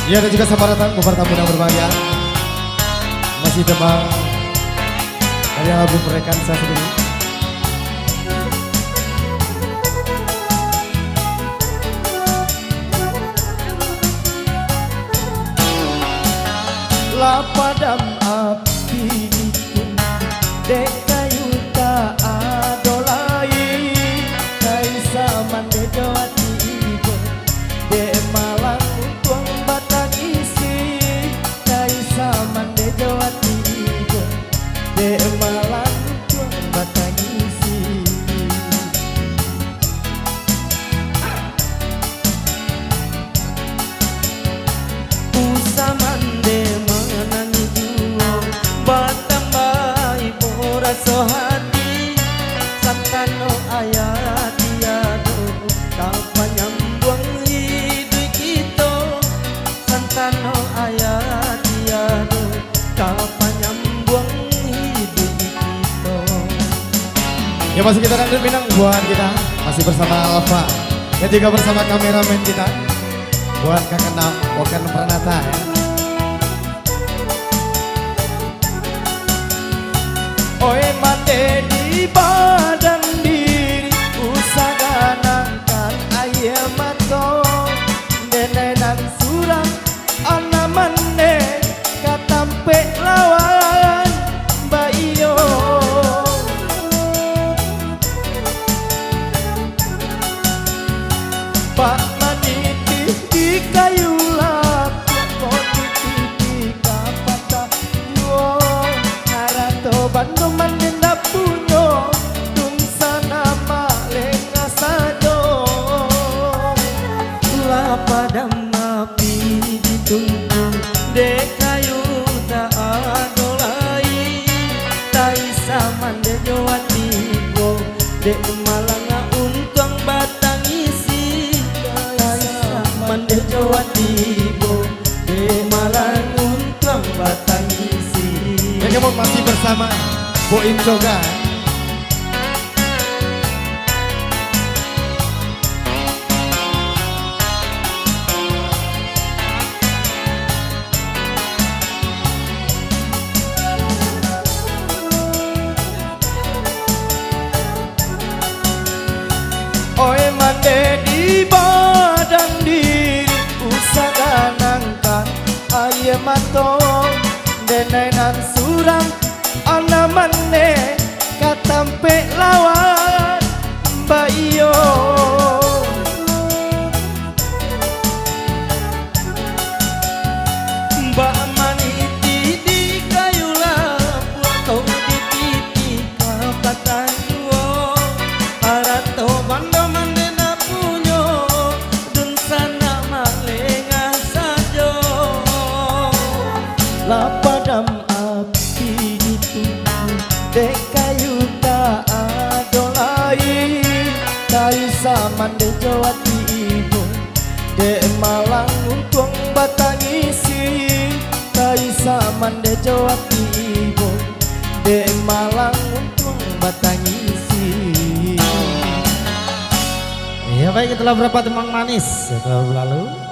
Ya, dan juga sama datang beberapa tamu yang berbahagia. Masih tebang dari album mereka saya sendiri. La padam api itu dek kayu tak adolai kai saman de Jawa Timur de Malang tuang batang isi kai saman de Jawa Timur de Malang tuang batang isi. Usaman de batang bayi boraso hati santano ayat tiado kapan nyambung hidup kita santano ayat tiado kapan nyambung hidup kita. Ya, masih kita lanjut Minang buat kita masih bersama Alfa dan juga bersama kameramen kita buat Kakak Okan Pranata ya. Oe mate di badan diri usaha nangkan ayam mato denenan surang ana mane katampe lawan bayo Pak maniti di kayu lapuk kopi titi kapata yo harato bando mandenda punyo tun sana malenga sajo la padam api dituntun de kayu tak adolai tai saman de Jawa Timur de Malang untung batang isi tai saman de Jawa Timur de Malang untung batang isi. Ya, kamu masih bersama Boim Joga. Oe mande di badan diri usaha nangkan ayam matong denenan surang ana mane katampe lawan bayo Mbak maniti di kayu lapuk atau di titi kapatan duo harato bando mandena punyo dun sana malenga sajo la padam api dituntun dek kayu tak adolai tai saman de Jawa Timur de Malang untung batang isi tai saman de Jawa Timur de Malang untung batang isi. Ya baik, itulah beberapa temang manis setelah berlalu.